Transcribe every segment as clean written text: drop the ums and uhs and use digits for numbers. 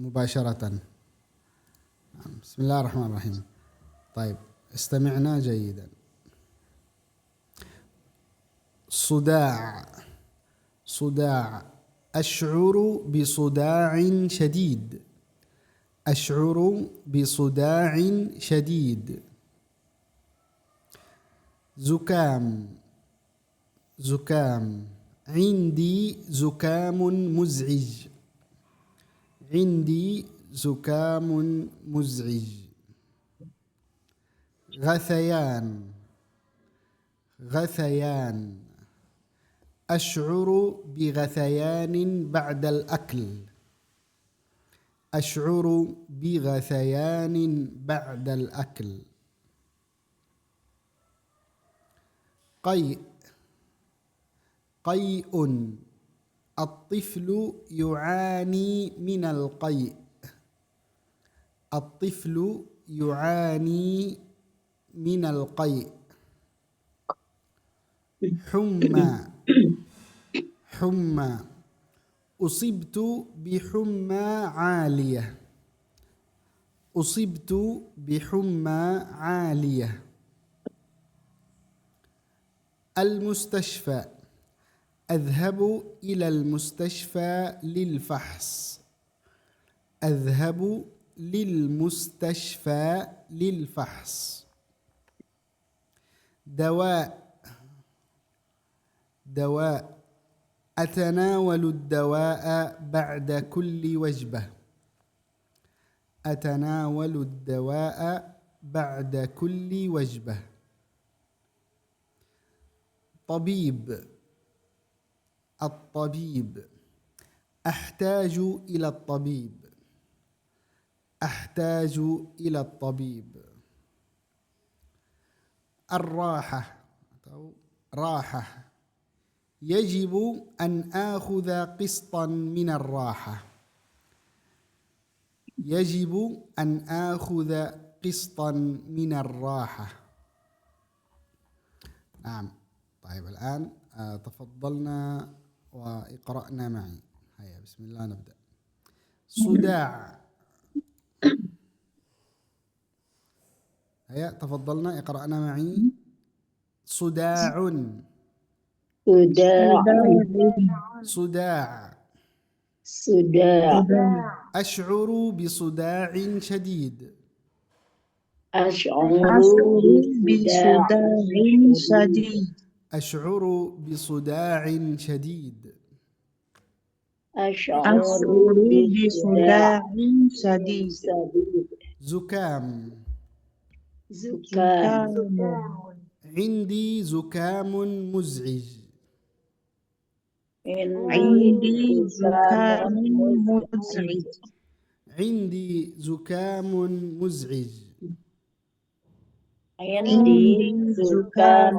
مباشرة. بسم الله الرحمن الرحيم. طيب استمعنا جيدا. صداع. صداع. أشعر بصداع شديد. أشعر بصداع شديد. زكام. زكام. عندي زكام مزعج. عندي زكام مزعج. غثيان. غثيان. أشعر بغثيان بعد الأكل. أشعر بغثيان بعد الأكل. قيء. قيء. الطفل يعاني من القيء. الطفل يعاني من القيء. حمى. حمى. أصبت بحمى عالية. أصبت بحمى عالية. المستشفى. أذهب إلى المستشفى للفحص. أذهب للمستشفى للفحص. دواء. دواء. أتناول الدواء بعد كل وجبة. أتناول الدواء بعد كل وجبة. طبيب. الطبيب. أحتاج إلى الطبيب. أحتاج إلى الطبيب. الراحة. راحة. يجب أن آخذ قسطا من الراحة. يجب أن آخذ قسطا من الراحة. نعم. طيب الآن تفضلنا واقرأنا معي. هيا بسم الله نبدأ. صداع. هيا تفضلنا اقرأنا معي. صداع. صداع. صداع. صداع. أشعر بصداع شديد. أشعر بصداع شديد. أشعر بصداع شديد. أشعر بصداع شديد. زكام. زكام. عندي زكام مزعج. عندي زكام مزعج. عندي زكام مزعج. عندي زكام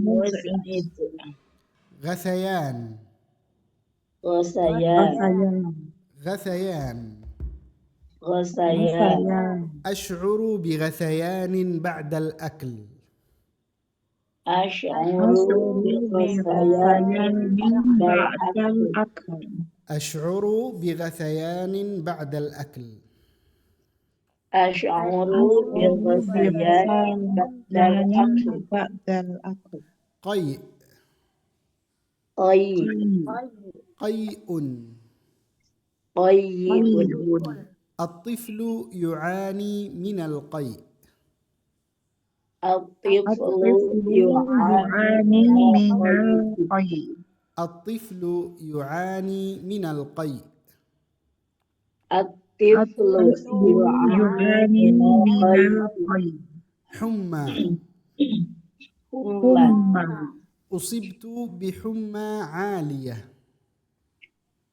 مزعج. غثيان. غثيان. غثيان. غثيان. أشعر بغثيان بعد الأكل. أشعر بغثيان بعد الأكل. أشعر بغثيان بعد الأكل. أشعر بغثيان بعد الأكل. قيء. قيء. قيء. قيء. الطفل يعاني من القيء. الطفل يعاني من القيء. الطفل يعاني من القيء. الطفل يعاني من القيء. حمى. حمى. أصبت بحمى عالية.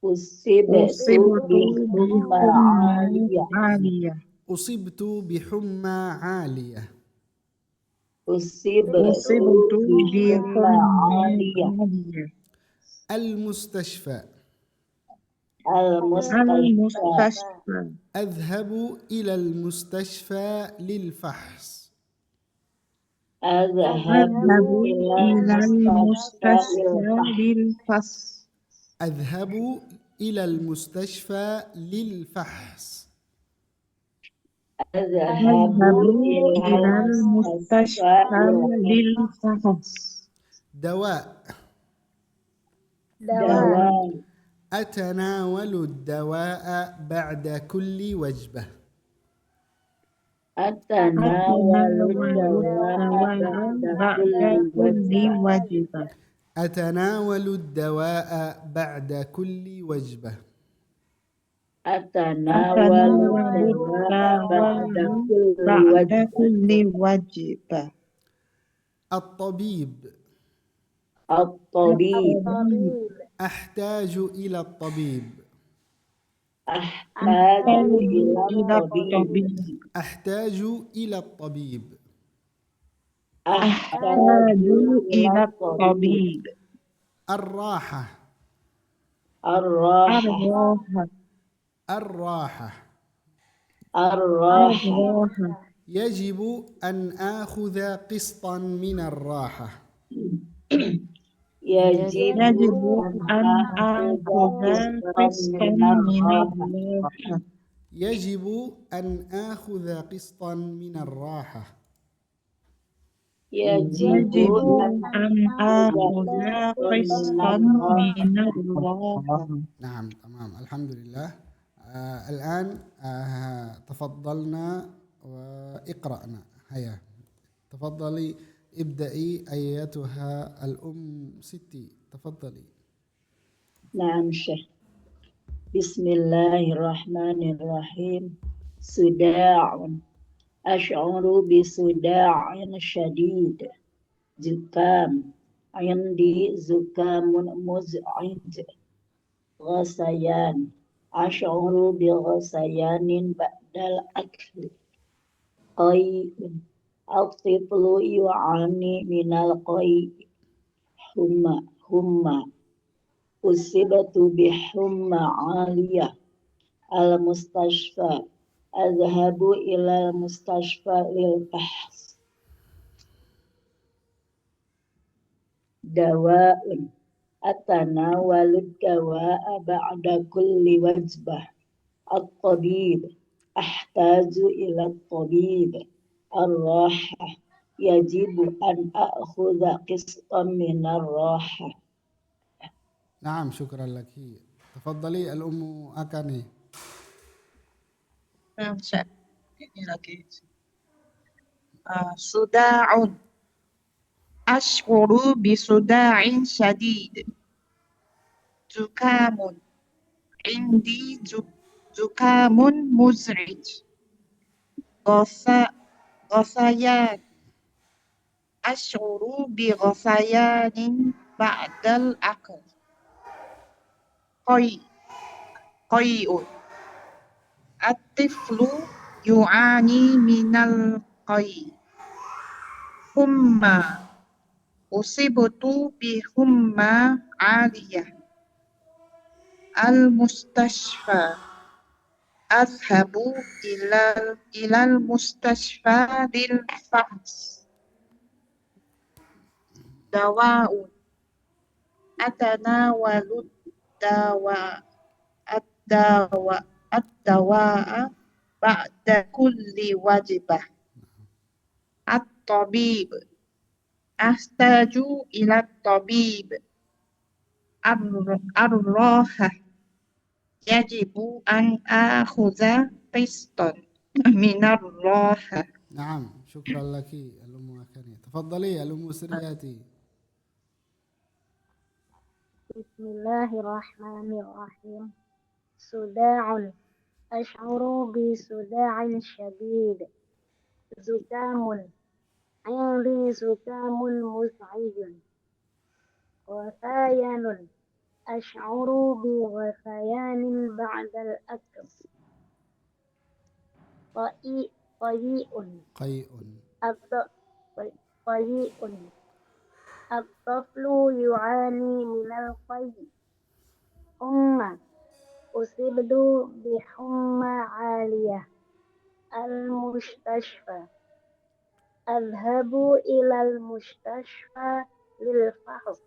أصبت بحمى عالية. أصبت بحمى عالية. أصبت بحمى عالية. المستشفى. المستشفى. أذهب إلى المستشفى للفحص. أذهب إلى المستشفى للفحص. أذهب إلى المستشفى للفحص. أذهب اذهبوا إلى إلى المستشفى المستشفى للفحص. دواء. دواء. دوام أتناول الدواء بعد كل وجبة. أتناول أتناول الدواء الدواء بعد بعد كل كل وجبة. وجبة. أتناول الدواء بعد كل وجبة. أتناول أتناول الدواء بعد الدواء كل بعد وجبة. كل وجبة. الطبيب. الطبيب الطبيب. أحتاج إلى الطبيب. أحتاج أحتاج إلى إلى الطبيب. الطبيب. أحتاج إلى الطبيب. أحتاج أحتاج إلى إلى الطبيب. الطبيب. الراحة. الراحة الراحة. الراحة. الراحة الراحة. يجب أن آخذ قسطا من الراحة. يجب يجب أن أن آخذ آخذ قسطا قسطا من من الراحة. الراحة. يجب أن آخذ قسطا من الراحة. يجب يجب أن أن آخذ آخذ قسطا من قسطا الراحة. من الراحة. نعم تمام الحمد لله. الآن تفضلنا واقرأنا. هيا تفضلي ابدأي أيتها الأم ستي تفضلي. نعم شيخ. بسم الله الرحمن الرحيم. صداع أشعر بصداع شديد. زكام عندي زكام مزعج. غثيان أشعر بغثيان بعد الأكل. قيء الطفل يعاني من القيء. حمى أصبت بحمى عالية. المستشفى أذهب إلى المستشفى للفحص. دواء أتناول الدواء بعد كل وجبة. الطبيب أحتاج إلى الطبيب. الراحة يجب أن آخذ قسطا من الراحة. نعم شكرا لك. تفضلي الأم أكاني. Ini lagi. صداع أشعر بصداع شديد. زكام عندي زكام مزعج. غثيان أشعر بغثيان بعد الأكل. قيء الطفل يعاني من القيء. حمى أصبت بحمى عالية. المستشفى أذهب إلى المستشفى للفحص. دواء أتناول الدواء بعد كل وجبة. الطبيب أحتاج إلى الطبيب. الراحة يجب أن آخذ قسطا من الراحة. نعم شكرا لك الأم أكاني. تفضلي الأم سرياتي. بسم الله الرحمن الرحيم. صداع أشعر بصداع شديد. زكام عندي زكام مزعج. غثيان أشعر بغثيان بعد الأكل. قيء قيء قيء الطفل يعاني من القيء. حمى أصبت بحمى عالية. المستشفى أذهب إلى المستشفى للفحص.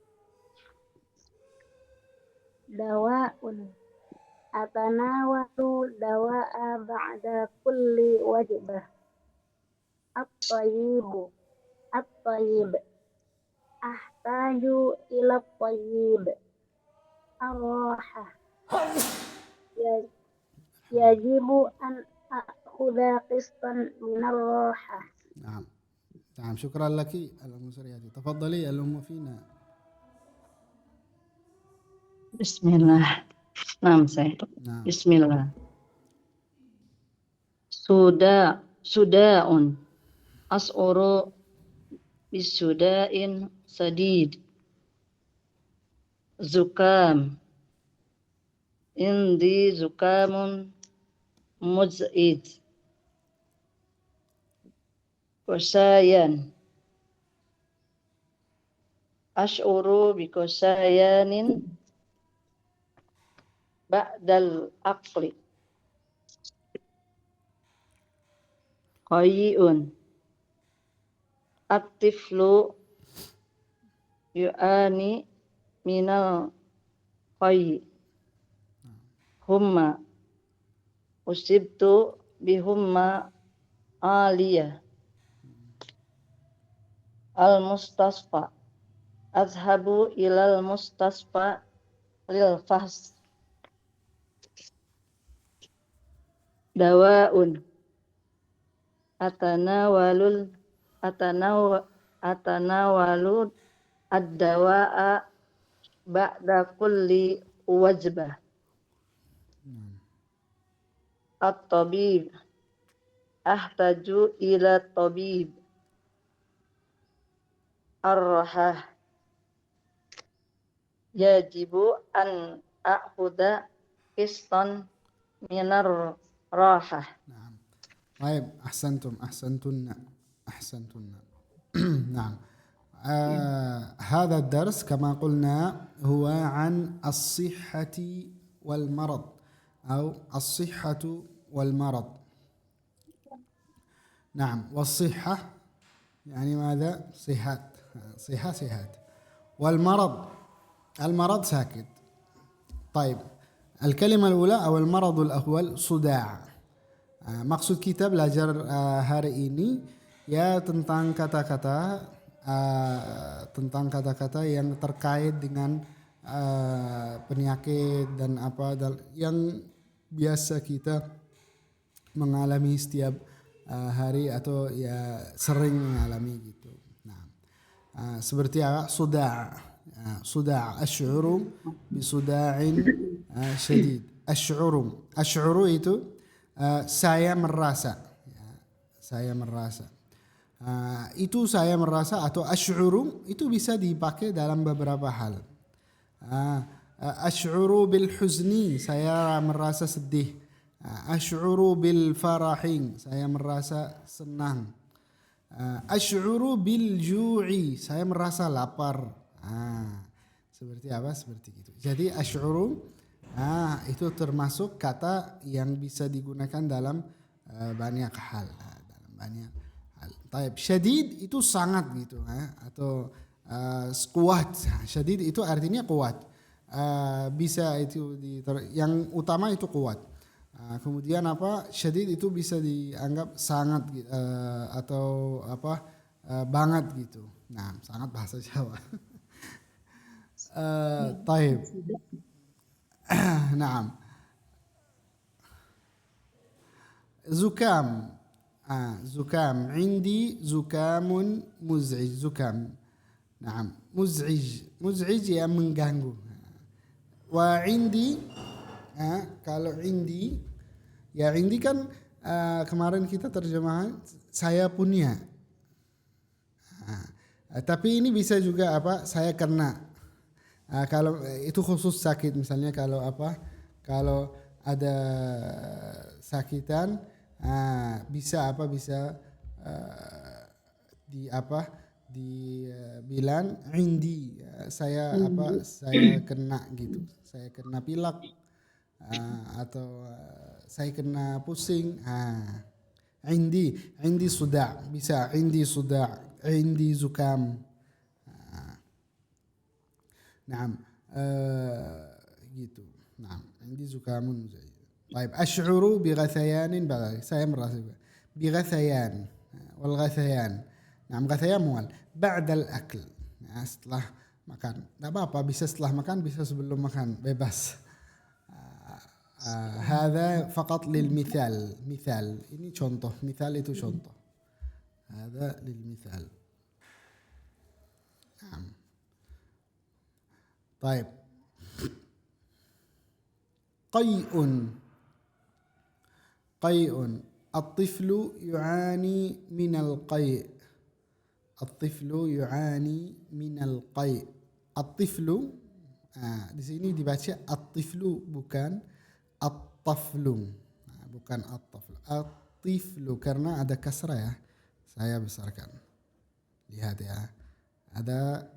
دواء أتناول دواء بعد كل وجبة. الطيب الطيب أحتاج إلى الطيب. الراحة يجب أن أخذ قسطا من الراحة. نعم نعم، شكرا لك الأم سرياتي. تفضلي الأم فينا. Bismillah. Nah, saya. نعم Bismillah. Sudaun. As'uru bisudain sadid. Zukam. Indi zukamun muz'id. Kosayan. Ash'uru bikosayanin ba'dal aqli. Qayyun. At-tiflu yu'ani minal qayyi. Humma. Usibtu bihumma aliyah. Al-mustasfa. Azhabu ilal mustasfa lil fahs. Dawaun. Atanawalu ad-dawa'a ba'da kulli wajbah. At-tabib. Ahtaju ila tabib. Ar-rahah. Yajibu an a'khudha qistan minar rahah. نعم طيب، أحسنتن نعم. هذا الدرس كما قلنا هو عن الصحة والمرض، أو الصحة والمرض. نعم، والصحة يعني ماذا؟ صحة. والمرض ساكت. طيب، الكلمة الأولى أو المرض الأول صداع. Maksud kita belajar hari ini ya tentang kata-kata yang terkait dengan penyakit dan apa yang biasa kita mengalami setiap hari atau ya sering mengalami gitu. Nah, seperti apa? Suda' asy'uru bisuda'in syadid. Asy'uru itu saya merasa, itu saya merasa atau asy'uru itu bisa dipakai dalam beberapa hal. Asy'uru bil huzni, saya merasa sedih. Asy'uru bil farahin, saya merasa senang. Asy'uru bil ju'i, saya merasa lapar. Seperti apa? Seperti itu. Jadi asy'uru itu termasuk kata yang bisa digunakan dalam banyak hal. Taib, syadid itu sangat gitu, atau kuat. Syadid itu artinya kuat. Bisa itu yang utama itu kuat. Kemudian apa? Syadid itu bisa dianggap sangat atau apa? Banget gitu. Nah, sangat bahasa Jawa. Taib. نعم. زكام. عندي زكام مزعج. زكام. نعم. مزعج yang mengganggu. Wa indi, kalau indi, ya indi kan kemarin kita terjemahan saya punya. Tapi ini bisa juga apa? Saya kena. Kalau itu khusus sakit, misalnya kalau ada sakitan, bisa dibilang indi, saya kena gitu, saya kena pilek, atau saya kena pusing. Indi sudah bisa, indi zukam. Nah, gitu. نعم عندي زكام مزعج. طيب أشعر بغثيان بعد saya merasa بغثيان والغثيان نعم غثيان موال بعد الأكل nah, setelah makan. Tidak apa-apa, bisa setelah makan, bisa sebelum makan, bebas. هذا فقط للمثال. مثال ini contoh, مثال itu contoh. هذا للمثال. نعم. طيب قيء. قيء الطفل يعاني من القيء. الطفل يعاني من القيء. الطفل di sini dibaca at-tiflu bukan at-taflu. Bukan at-taflu. At-tiflu karena ada kasrah ya. Saya besarkan. Lihat ya. Ada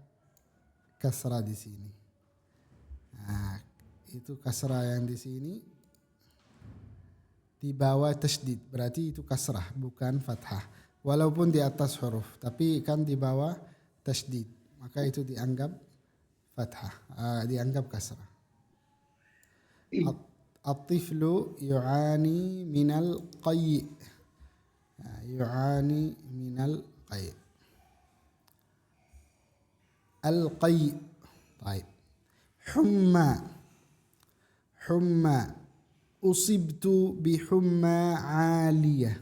kasrah di sini. Nah, itu kasrah yang di sini di bawah tasydid, berarti itu kasrah bukan fathah. Walaupun di atas huruf, tapi kan di bawah tasydid, maka itu dianggap fathah, dianggap kasrah. At-tiflu yu'ani minal qayy. Yu'ani minal qayy. Al-qayy. Baik. Humma. Humma. Usibtu bihumma aliyah.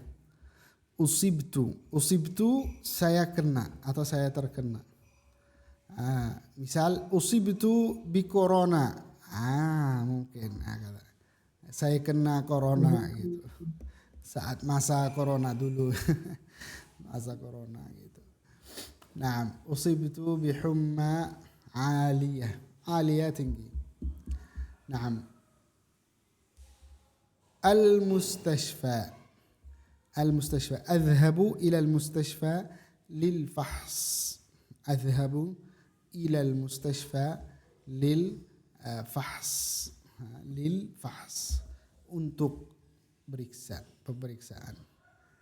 Usibtu saya kena atau saya terkena. Misal usibtu bi corona. Mungkin saya kena corona gitu. Saat masa corona dulu. Masa corona gitu. Nah, usibtu bihumma aliyah. Aliyah tinggi. Nah, المستشفى. المستشفى أذهب إلى المستشفى للفحص. أذهب إلى المستشفى للفحص. للفحص untuk pemeriksaan.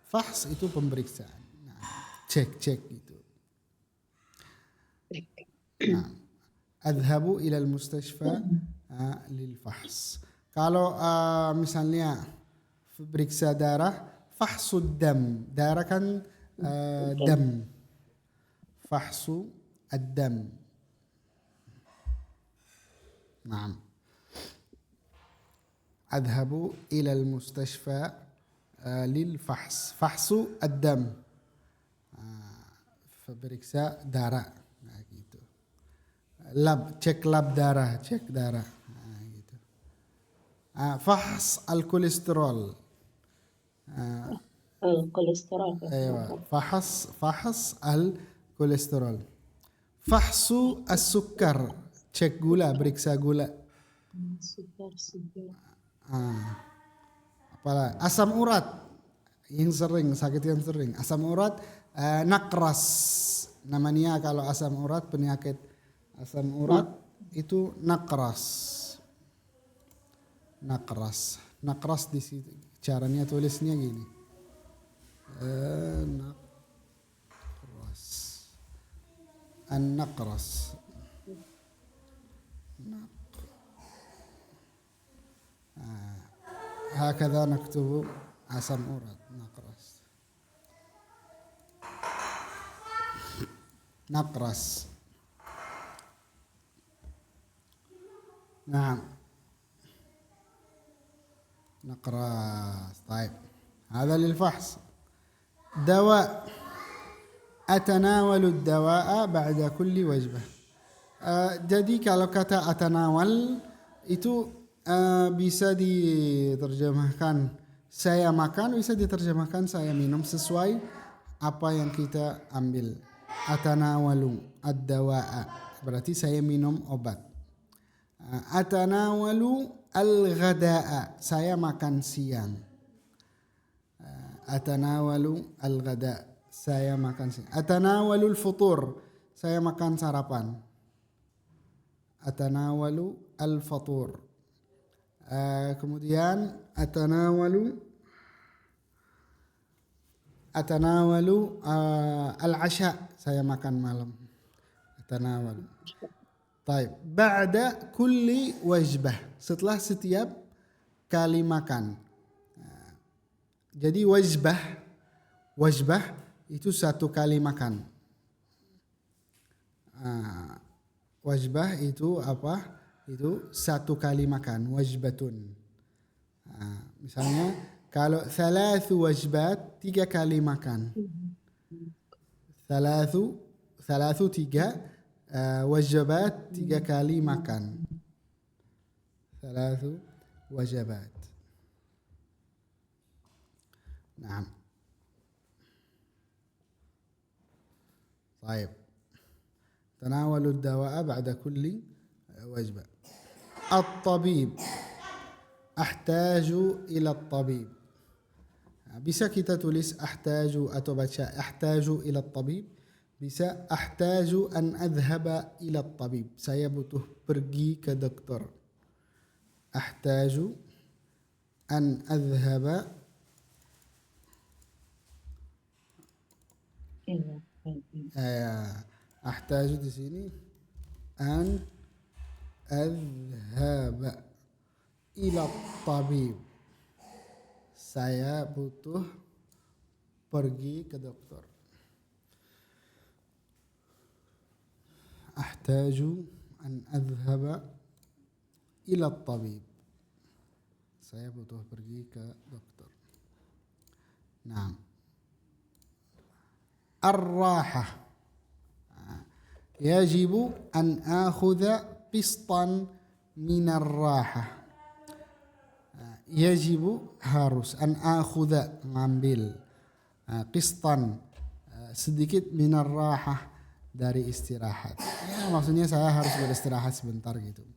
Fahs itu pemeriksaan. Nah, cek gitu. Nah, أذهب إلى المستشفى للفحص. Kalau misalnya periksa darah, fahsud dam. Darah kan dam. Fahsu ad-dam. Naam. Adhabu ila al-mustashfa lil fahs. Fahsu ad-dam. Periksa darah. Nah, gitu. Lab, cek lab darah, cek darah. فحص الكوليسترول. الكوليسترول. أيوة فحص الكوليسترول. فحص السكر. cek gula, periksa gula. Sugar. Apalah asam urat yang sering, sakit yang sering. Asam urat nakras. Namanya kalau asam urat, penyakit asam urat itu nakras. Nakras di situ caranya tulisnya gini. Nakras. An-nakras. هكذا نكتب asam urat nakras. Nakras. Nah. نقراس. طيب هذا للفحص. دواء. أتناول الدواء بعد كل وجبة. Jadi kalau kata atanawal itu bisa diterjemahkan saya makan, bisa diterjemahkan saya minum sesuai apa yang kita ambil. Atanawalu ad-dawa'a berarti saya minum obat. Atanawalu al-ghada'a saya makan siang. Atanawalu al-ghada' saya makan siang. Atanawalu al-futur saya makan sarapan. Atanawalu al-futur. Kemudian atanawalu al-asha saya makan malam. Atanawalu. Taib. Ba'da kulli wajbah. Setelah setiap kali makan. Jadi wajbah itu satu kali makan. Wajbah itu apa? Itu satu kali makan. Wajbatun. Misalnya kalau thalathu wajbat, 3 kali makan. Thalathu 3. Wajabat 3 kali makan. Thalathu wajabat. Naam. طيب. تناولوا الدواء بعد كل وجبة. الطبيب. أحتاج إلى الطبيب. Bisa kita tulis ahtaju atau baca ahtaju ila tabib. Bisa ahtaju an adhaba ila tabib. Saya butuh pergi ke dokter. Ahtaju an adhaba. Ahtaju di sini an adhaba ila tabib. Saya butuh pergi ke dokter. Ahtaju an adhaba ila tabib. Saya butuh pergi ke dokter. Naam. Ar-rahah. Yajibu an akhudha qistan minar rahah. Yajibu harus an akhudha ngambil qistan sedikit minar rahah dari istirahat. Ya, maksudnya saya harus beristirahat sebentar gitu.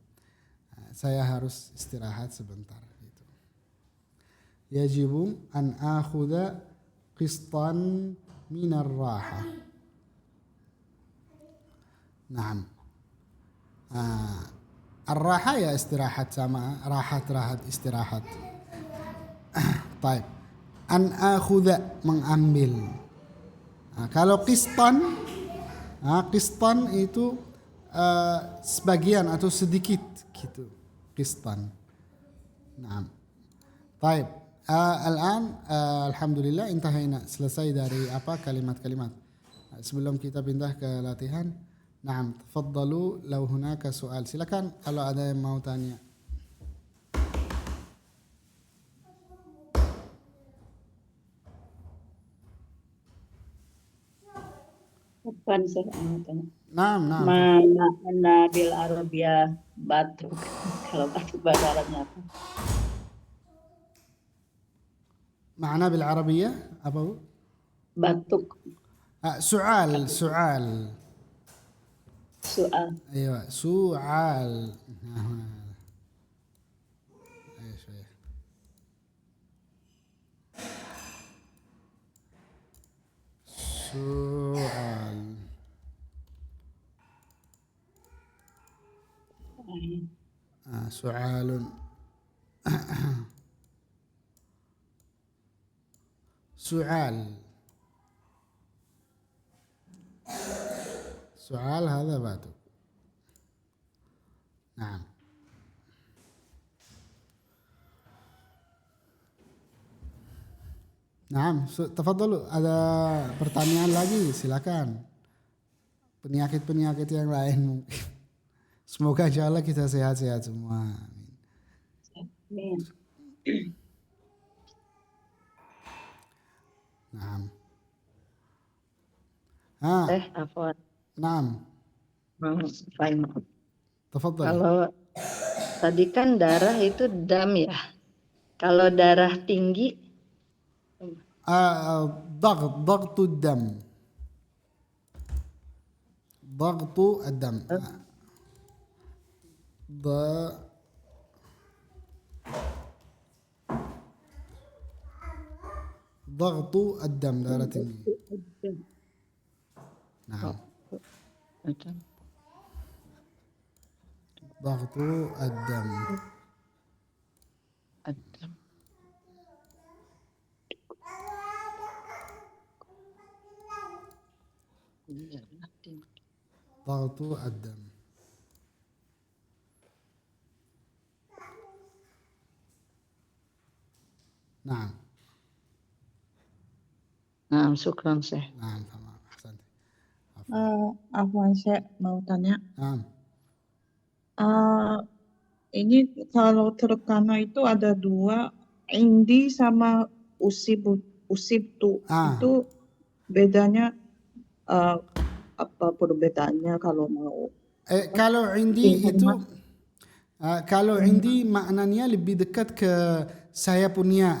Saya harus istirahat sebentar gitu. Yajibu an akhudha qistan minar rahah. Naam. Ar-raha ya istirahat sama rahat istirahat. Baik. An akhudha mengambil. Kalau qistan itu sebagian atau sedikit gitu. Qistan. Naam. Baik. Al-an alhamdulillah intahayna, selesai dari kalimat-kalimat. Sebelum kita pindah ke latihan, naam, tafaddalu law hunaka soal. Silakan kalau ada yang mau tanya. Bukan saya mau tanya. Naam. Mana bil Arabia batuk. Kalau batuk bahasa Arabnya apa? Ma'na bil Arabiyah apa bu? Batuk. Soal. Soal. أيوة سؤال هنا. أيوة شوية. سؤال. سؤال. سؤال هذا باتو. نعم. Nah, tafadhalu, ada pertanyaan lagi, silakan. Penyakit-penyakit yang lain mungkin. Semoga insyaallah kita sehat-sehat semua. Amin. Naam. Afwan. Naam. Fine. Tafadhal. Kalau tadi kan darah itu dam ya. Kalau darah tinggi ضغط الدم. ضغط الدم. ضغط الدم darah tinggi. نعم. ضغط الدم. ضغط الدم. Nah, syukran Syekh. Nah, tamam. Ahsan. Afwan, saya mau tanya. Nah, Ini kalau terkana itu ada dua, indi sama usibtu. Itu bedanya apa perbedaannya kalau mau kalau indi itu informasi? kalau indi maknanya lebih dekat ke saya punya.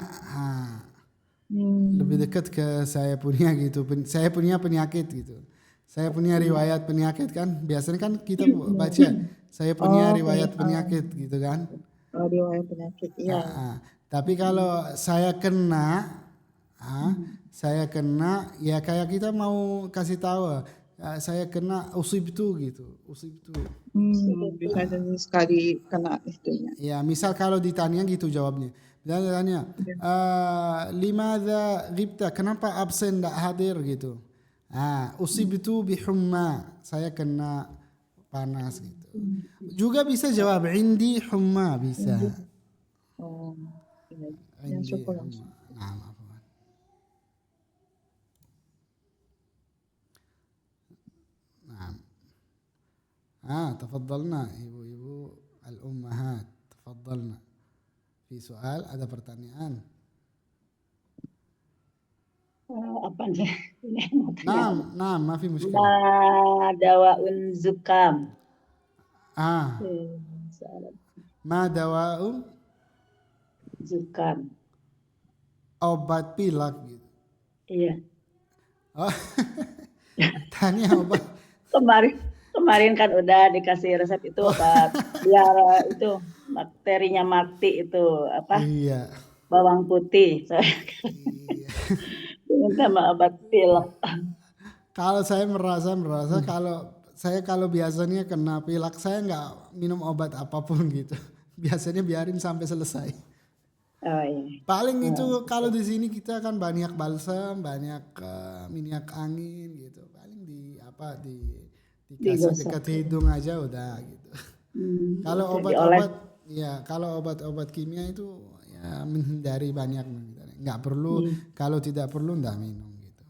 Lebih dekat ke saya punya gitu. Saya punya penyakit gitu. Saya punya riwayat penyakit kan. Biasanya kan kita baca saya punya riwayat penyakit gitu kan. Riwayat penyakit, iya. Tapi kalau saya kena, ya kayak kita mau kasih tahu saya kena usibtu gitu, usibtu. Bisa jadi sekali kena itunya. Ya, misal kalau ditanya gitu jawabnya. Dia tanya, limadha ghibta, kenapa absen tidak hadir gitu. Usibtu bihumma, saya kena panas gitu. Juga bisa jawab indi humma bisa. Iya. Indi syukur. humma. Nah, afwan. Nah. Tafadhalna ibu-ibu al-ummahat. Tafadhalna. Fi soal, ada pertanyaan? Apa nih? Ini mau tanya. Nah, mafi muskil. Ma dawaun zukam. Ma dawa'u Zukam. obat pilek gitu. Iya. Oh, tanya obat. Kemarin kan udah dikasih resep itu obat biar itu bakterinya mati itu apa? Iya. Bawang putih. Iya. Minta obat pilek. Kalau saya merasa kalau biasanya kena pilek saya nggak minum obat apapun gitu. Biasanya biarin sampai selesai. Oh iya. Paling itu kalau di sini kita kan banyak balsam, banyak minyak angin gitu. Paling dikasih dekat hidung aja udah gitu. Kalau obat-obat kimia itu ya menghindari banyak, nggak perlu. Kalau tidak perlu nggak minum gitu.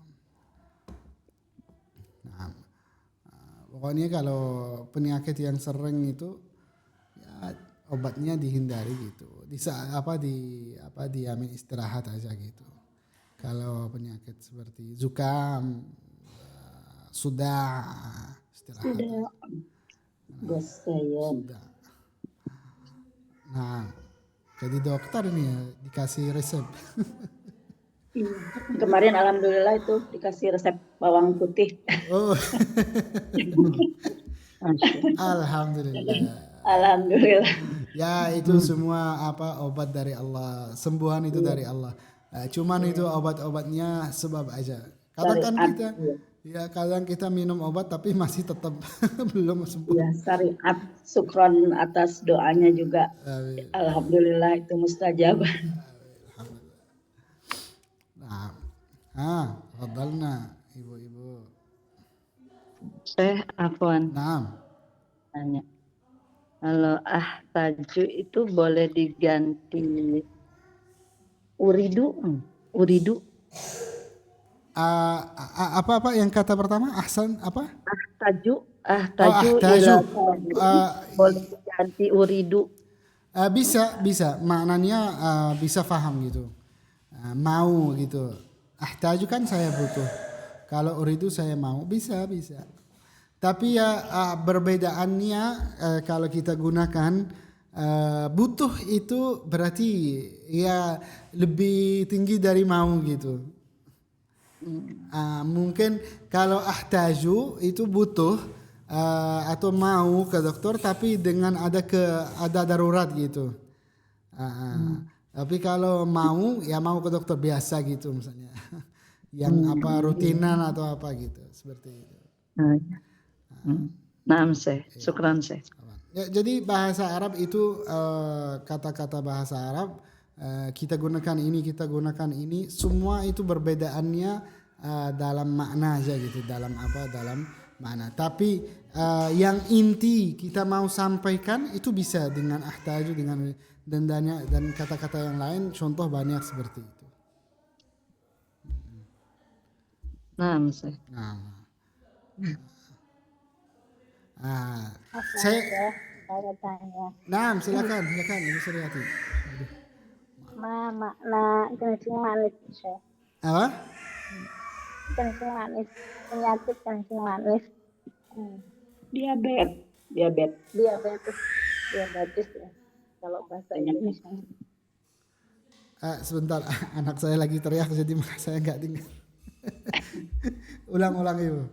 Nah, pokoknya kalau penyakit yang sering itu ya obatnya dihindari gitu. Diamin istirahat aja gitu. Kalau penyakit seperti zukam, sudah istirahat. Sudah. Nah, jadi dokter ini ya dikasih resep. Kemarin alhamdulillah itu dikasih resep bawang putih. Oh. Alhamdulillah. Alhamdulillah. Ya itu semua obat dari Allah, sembuhan itu dari Allah. Cuman itu obat-obatnya sebab aja. Kadang kita minum obat tapi masih tetap belum sembuh. Ya, syariat syukron atas doanya juga. Alhamdulillah itu mustajab. Nah, fadhalna ibu-ibu. Syekh afwan. Naam. Tanya. Kalau ahtaju itu boleh diganti uridu? Uridu. Apa yang kata pertama? Ahsan apa? Ahtaju. Ahtaju. Boleh diganti uridu. Bisa. Maknanya bisa paham gitu. Mau gitu. Ahtaju kan saya butuh. Kalau uridu saya mau, bisa. Tapi ya perbedaannya kalau kita gunakan butuh itu berarti ya lebih tinggi dari mau gitu. Mungkin kalau ahtaju itu butuh atau mau ke dokter tapi dengan ada darurat gitu. Tapi kalau mau ya mau ke dokter biasa gitu misalnya. Yang rutinan atau apa gitu seperti itu. Naam Syekh, syukran Syekh. Ya, jadi bahasa Arab itu kata-kata bahasa Arab kita gunakan ini semua itu perbedaannya dalam makna aja gitu, dalam makna. Tapi yang inti kita mau sampaikan itu bisa dengan ahtaju dengan dan kata-kata yang lain, contoh banyak seperti itu. Nah, Syekh. Nah, ah, Afwan saya, Syekh, saya tanya. nah silakan Ibu Suryati. Aduh. Ma makna kencing manis Syekh? Apa? Kencing manis, penyakit kencing manis. Diabetes Diabetes ya. Kalau bahasa penyakit. Indonesia. Sebentar, anak saya lagi teriak jadi saya nggak dengar. Ulang-ulang Ibu.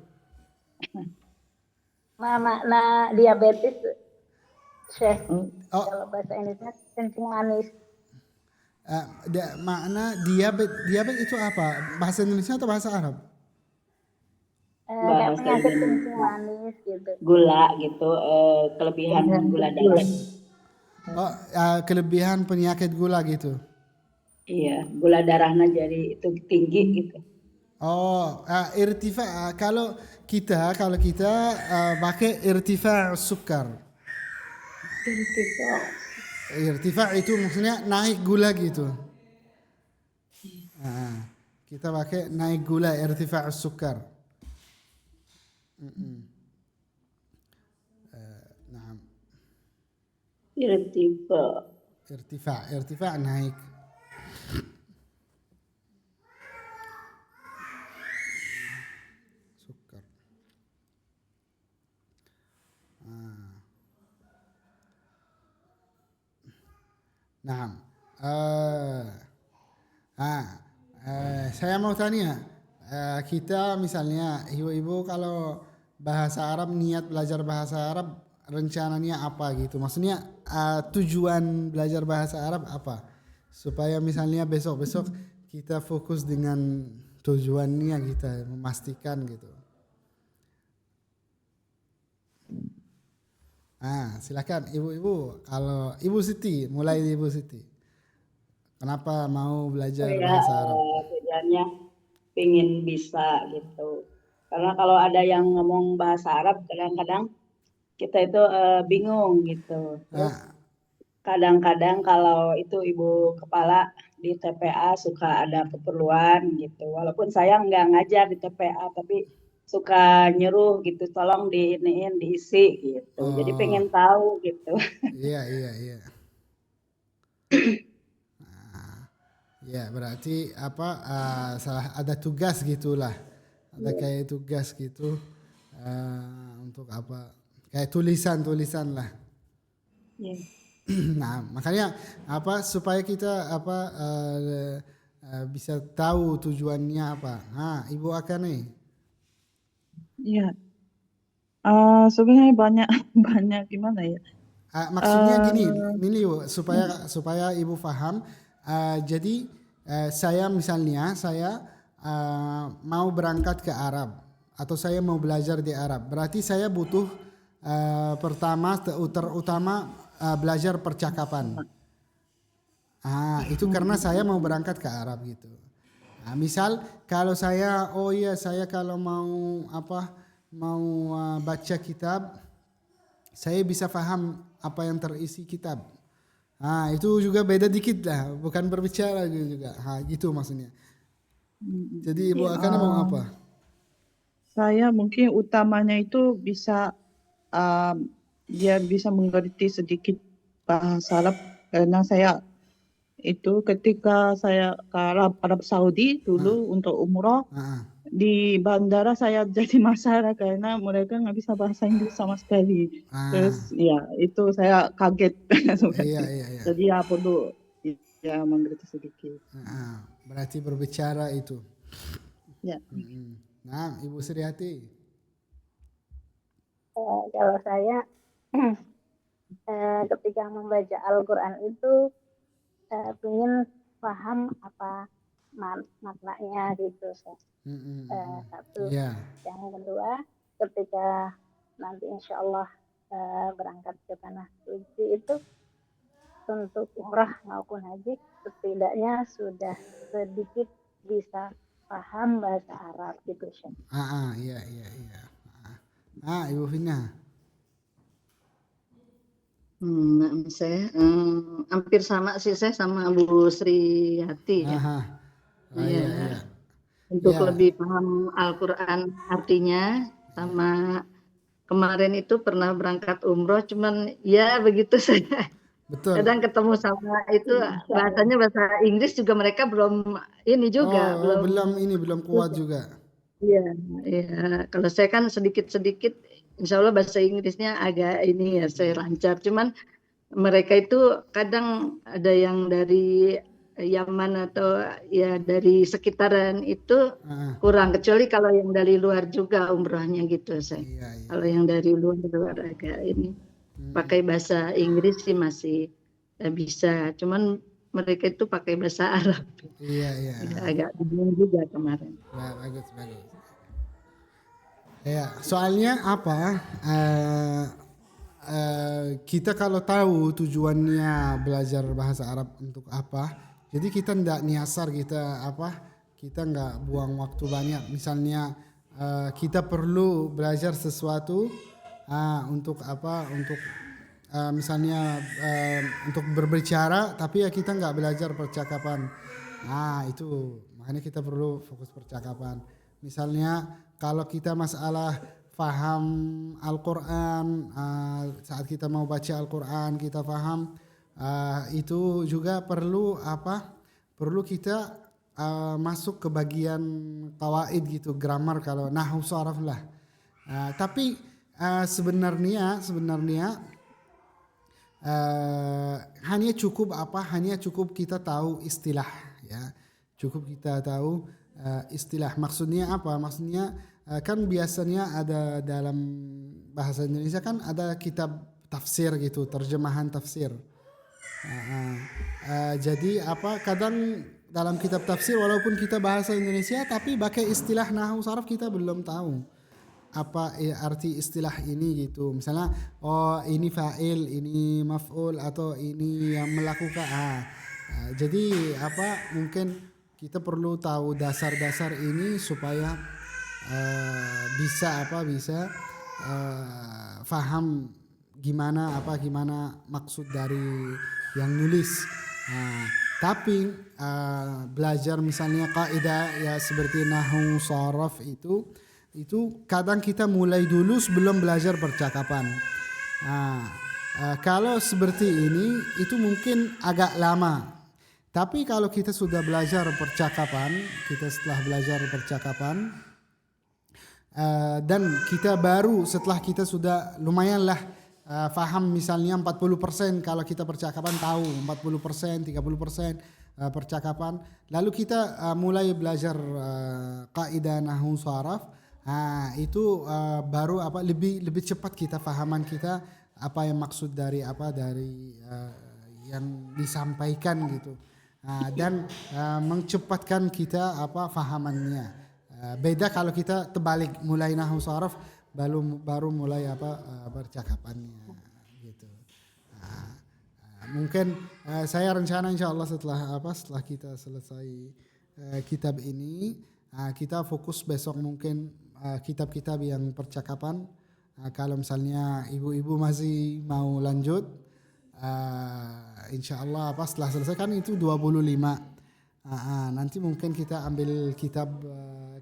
Ma makna diabetes Syekh. Oh, Kalau bahasa Indonesia kencing manis. makna diabetes itu apa? Bahasa Indonesia atau bahasa Arab? Kayak Bahasa penyakit kencing Indonesia. manis gitu. Gula gitu, kelebihan gula darah. Oh, kelebihan penyakit gula gitu. Iya, gula darahnya jadi itu tinggi gitu. Oh, irtifa kalau kita pakai irtifa sukar. Irtifa itu maksudnya naik gula gitu. Kita pakai naik gula irtifa sukar. Nah, irtifa naik. Sukar. Nah, saya mau tanya, kita misalnya ibu-ibu kalau bahasa Arab niat belajar bahasa Arab rencananya apa gitu? Maksudnya tujuan belajar bahasa Arab apa? Supaya misalnya besok-besok kita fokus dengan tujuannya kita memastikan gitu. Silakan ibu-ibu. Kalau Ibu Siti, mulai Ibu Siti. Kenapa mau belajar bahasa Arab? Tujuannya pengen bisa gitu. Karena kalau ada yang ngomong bahasa Arab kadang-kadang kita itu bingung gitu. Terus kadang-kadang kalau itu ibu kepala di TPA suka ada keperluan gitu. Walaupun saya nggak ngajar di TPA tapi suka nyuruh gitu, tolong diiniin, diisi gitu. Jadi pengen tahu gitu. Iya. Ya, berarti salah ada tugas gitulah. Ada kayak tugas gitu untuk apa? Kayak tulisan lah. Yeah. Nah, makanya supaya kita bisa tahu tujuannya apa. Ibu akan nih. Iya. Sebenarnya banyak gimana ya? Maksudnya gini Bu, supaya Ibu paham. Jadi saya mau berangkat ke Arab atau saya mau belajar di Arab. Berarti saya butuh terutama belajar percakapan. Itu karena saya mau berangkat ke Arab gitu. Misal kalau saya kalau mau baca kitab, saya bisa paham apa yang terisi kitab. Itu juga beda dikit lah, bukan berbicara juga. Gitu maksudnya. Jadi Ibu akan mau apa? Saya mungkin utamanya itu bisa dia bisa mengerti sedikit bahasa Arab karena saya itu ketika saya ke Arab Saudi dulu untuk umroh di bandara saya jadi masalah karena mereka nggak bisa bahasa Inggris sama sekali. Terus ya itu saya kaget. Iya. Jadi ya perlu ya mengerti sedikit. Berarti berbicara itu. Ya. Nah, Ibu Suryati. Kalau saya ketika membaca Al-Quran itu ingin paham apa maknanya gitu. Satu. Yeah. Yang kedua, ketika nanti insya Allah berangkat ke tanah suci itu untuk umrah maupun haji setidaknya sudah sedikit bisa paham bahasa Arab gitu Syekh. Iya. Ibu Fina. Saya hampir sama sih saya sama Bu Sri Hati ya. Iya. untuk Ya, lebih paham Al-Quran artinya. Sama kemarin itu pernah berangkat umroh, cuman ya begitu saya. betul. Kadang ketemu sama itu Insya Allah. bahasanya bahasa Inggris juga mereka belum ini juga, Oh, belum. belum kuat juga. Iya, iya. Kalau saya kan sedikit-sedikit, insya Allah bahasa Inggrisnya agak ini ya, saya lancar. Cuman mereka itu kadang ada yang dari Yaman atau ya dari sekitaran itu Ah, kurang. Kecuali kalau yang dari luar juga umrohnya gitu saya. iya, iya. Kalau yang dari luar agak ini Hmm, pakai bahasa Inggris sih masih bisa. Cuman mereka itu pakai bahasa Arab. iya, iya. Agak bingung juga kemarin. Bagus, bagus. Ya, soalnya apa? Kita kalau tahu tujuannya belajar bahasa Arab untuk apa, jadi kita ndak nyasar kita apa, kita nggak buang waktu banyak. Misalnya kita perlu belajar sesuatu untuk apa? Untuk misalnya untuk berbicara, tapi ya kita nggak belajar percakapan. Nah itu makanya kita perlu fokus percakapan. Misalnya kalau kita masalah faham Al-Quran, saat kita mau baca Al-Quran kita faham, itu juga perlu apa? Perlu kita masuk ke bagian qawaid gitu, grammar kalau nahwu sharaf lah. Tapi sebenarnya hanya cukup apa? Hanya cukup kita tahu istilah ya. Cukup kita tahu istilah. Maksudnya apa? Maksudnya kan biasanya ada dalam bahasa Indonesia kan ada kitab tafsir gitu, terjemahan tafsir. Jadi apa? Kadang dalam kitab tafsir walaupun kita bahasa Indonesia tapi pakai istilah nahwu saraf kita belum tahu apa arti istilah ini gitu. Misalnya oh ini fa'il, ini maf'ul atau ini yang melakukan. Jadi apa mungkin kita perlu tahu dasar-dasar ini supaya bisa faham gimana maksud dari yang nulis. Tapi belajar misalnya kaidah ya seperti nahwu sharaf itu kadang kita mulai dulu sebelum belajar percakapan. Kalau seperti ini itu mungkin agak lama. Tapi kalau kita sudah belajar percakapan, kita setelah belajar percakapan dan kita baru setelah kita sudah lumayanlah faham misalnya 40% kalau kita percakapan tahu 40%, 30% percakapan. Lalu kita mulai belajar kaidah nahwu sharaf. Itu baru apa lebih cepat kita fahaman kita apa yang maksud dari yang disampaikan gitu. Dan mencepatkan kita apa fahamannya. Beda kalau kita terbalik mulai nahwu sharaf baru mulai percakapannya gitu. Mungkin saya rencana insyaallah setelah kita selesai kitab ini kita fokus besok mungkin kitab-kitab yang percakapan. Kalau misalnya ibu-ibu masih mau lanjut, insya Allah setelah selesai kan itu 25. Nanti mungkin kita ambil kitab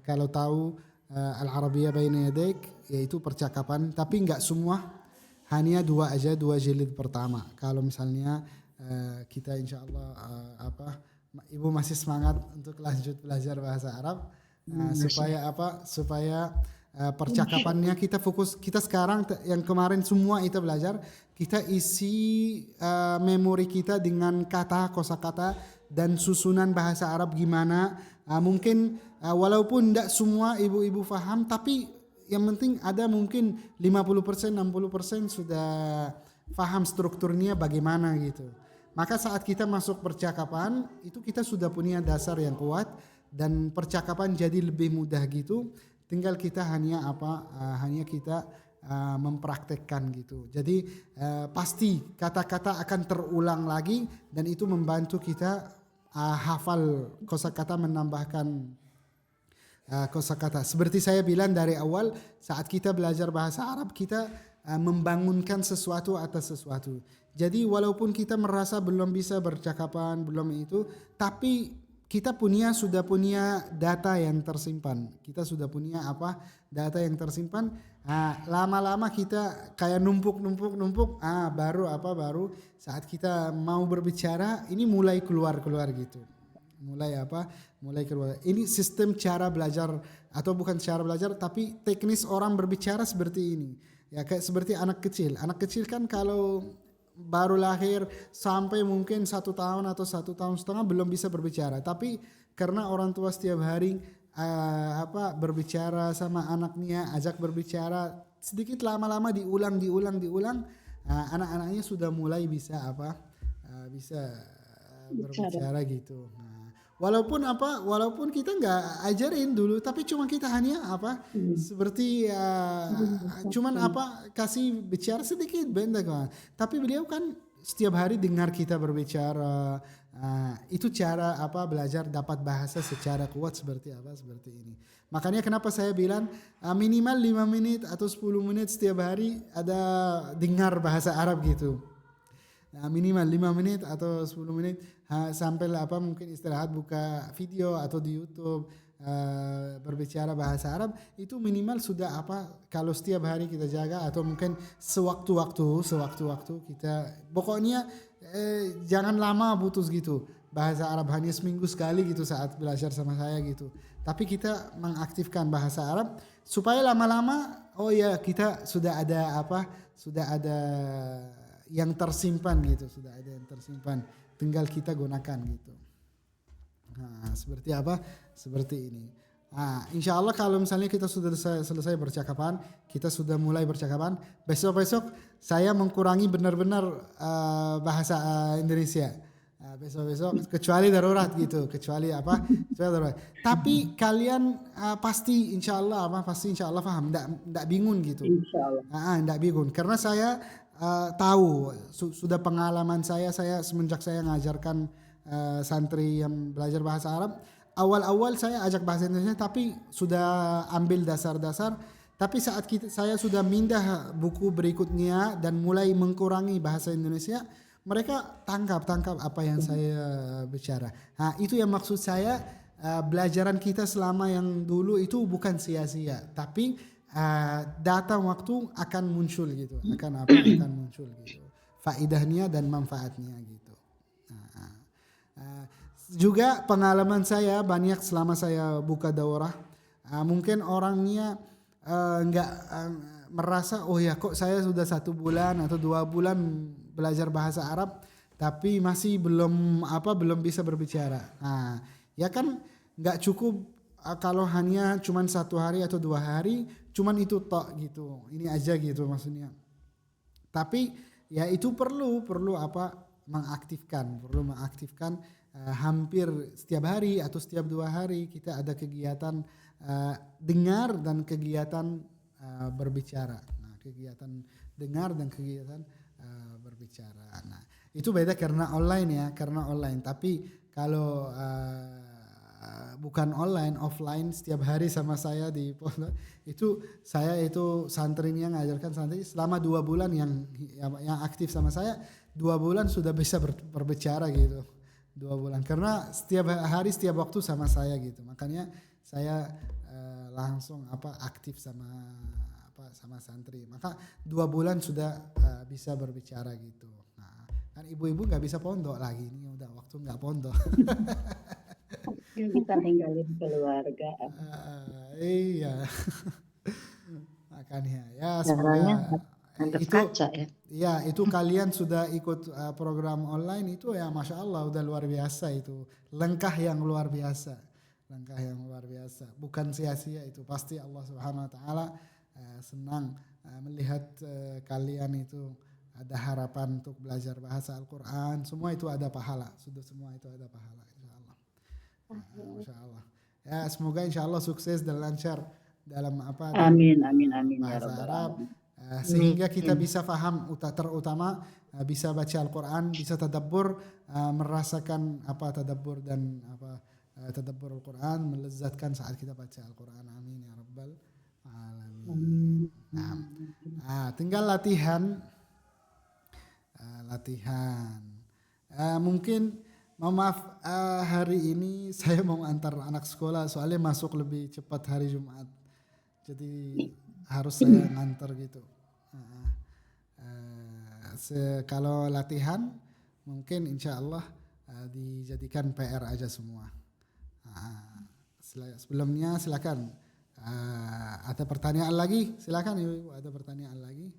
kalau tahu Al-Arabiyah Baina Yadaik, yaitu percakapan. Tapi enggak semua, hanya 2 jilid pertama. Kalau misalnya kita insya Allah ibu masih semangat untuk lanjut belajar bahasa Arab. Supaya percakapannya kita fokus. Kita sekarang yang kemarin semua kita belajar, kita isi memori kita dengan kata, kosakata dan susunan bahasa Arab gimana. Mungkin walaupun tidak semua ibu-ibu faham, tapi yang penting ada mungkin 50%, 60% sudah faham strukturnya bagaimana gitu. Maka saat kita masuk percakapan itu kita sudah punya dasar yang kuat dan percakapan jadi lebih mudah gitu. Tinggal kita hanya kita mempraktekkan gitu. Jadi pasti kata-kata akan terulang lagi dan itu membantu kita hafal kosakata, menambahkan kosakata. Seperti saya bilang dari awal, saat kita belajar bahasa Arab kita membangunkan sesuatu atas sesuatu. Jadi walaupun kita merasa belum bisa bercakapan, belum itu, tapi kita sudah punya data yang tersimpan. Kita sudah punya data yang tersimpan. Lama-lama kita kayak numpuk. Baru saat kita mau berbicara ini mulai keluar gitu. Mulai keluar. Ini sistem cara belajar, atau bukan cara belajar tapi teknis orang berbicara seperti ini. Ya kayak seperti anak kecil. Anak kecil kan kalau baru lahir sampai mungkin 1 tahun atau 1,5 tahun belum bisa berbicara, tapi karena orang tua setiap hari berbicara sama anaknya, ajak berbicara, sedikit lama-lama diulang, anak-anaknya sudah mulai bisa berbicara gitu. Walaupun kita nggak ajarin dulu, tapi cuma kita hanya seperti cuman kasih bicara sedikit benda kan. Tapi beliau kan setiap hari dengar kita berbicara. Itu cara belajar dapat bahasa secara kuat seperti ini. Makanya kenapa saya bilang minimal 5 menit atau 10 menit setiap hari ada dengar bahasa Arab gitu. Minimal 5 menit atau 10 menit sampai mungkin istirahat, buka video atau di YouTube berbicara bahasa Arab, itu minimal sudah kalau setiap hari kita jaga, atau mungkin sewaktu-waktu kita pokoknya jangan lama putus gitu. Bahasa Arab hanya seminggu sekali gitu saat belajar sama saya gitu. Tapi kita mengaktifkan bahasa Arab supaya lama-lama kita sudah ada yang tersimpan gitu, tinggal kita gunakan gitu. Seperti ini. Insya Allah kalau misalnya kita sudah selesai percakapan, kita sudah mulai percakapan, besok saya mengurangi benar-benar bahasa Indonesia. Besok kecuali darurat gitu, kecuali darurat. Tapi kalian pasti insya Allah paham, enggak bingung gitu. Insya Allah. Enggak bingung, karena saya tahu sudah pengalaman saya semenjak saya mengajarkan santri yang belajar bahasa Arab. Awal-awal saya ajak bahasa Indonesia tapi sudah ambil dasar-dasar. Tapi saat saya sudah mindah buku berikutnya dan mulai mengurangi bahasa Indonesia, mereka tangkap apa yang saya bicara. Itu yang maksud saya, belajaran kita selama yang dulu itu bukan sia-sia, tapi datang waktu akan muncul gitu, akan muncul gitu, faedahnya dan manfaatnya gitu. Juga pengalaman saya banyak selama saya buka daurah, mungkin orangnya nggak merasa kok saya sudah 1 bulan atau 2 bulan belajar bahasa Arab tapi masih belum bisa berbicara. Ya kan nggak cukup kalau hanya cuman 1 hari atau 2 hari, cuman itu tok gitu, ini aja gitu maksudnya. Tapi ya itu perlu mengaktifkan hampir setiap hari atau setiap 2 hari kita ada kegiatan dengar dan kegiatan berbicara. Kegiatan dengar dan kegiatan berbicara. Itu beda karena online. Tapi kalau bukan online, offline setiap hari sama saya di pondok saya itu santrinya ngajarkan santri selama 2 bulan yang aktif sama saya, 2 bulan sudah bisa berbicara gitu. 2 bulan karena setiap hari setiap waktu sama saya gitu. Makanya saya langsung aktif sama santri. Maka 2 bulan sudah bisa berbicara gitu. Kan ibu-ibu nggak bisa pondok lagi, ini udah waktu nggak pondok. Kita tinggalin keluarga. Iya. Makanya ya semoga itu ya itu kalian sudah ikut program online itu ya Masya Allah udah luar biasa, itu langkah yang luar biasa, bukan sia-sia, itu pasti Allah Subhanahu Wa Taala senang melihat kalian itu ada harapan untuk belajar bahasa Al-Quran, semua itu ada pahala, semua itu ada pahala insyaallah. Masya Allah. Ya semoga insya Allah sukses dan lancar dalam Amin bahasa Arab, sehingga kita bisa faham, terutama bisa baca Al-Quran, bisa tadabbur, merasakan tadabbur dan tadabbur Al-Quran, melezatkan saat kita baca Al-Quran. Amin ya rabbal alamin. Tinggal latihan. Mohon maaf, hari ini saya mau antar anak sekolah soalnya masuk lebih cepat hari Jumat. Jadi harus saya ngantar gitu. Kalau latihan mungkin insya Allah dijadikan PR aja semua. Sebelumnya silakan ada pertanyaan lagi, silakan Ibu, ada pertanyaan lagi.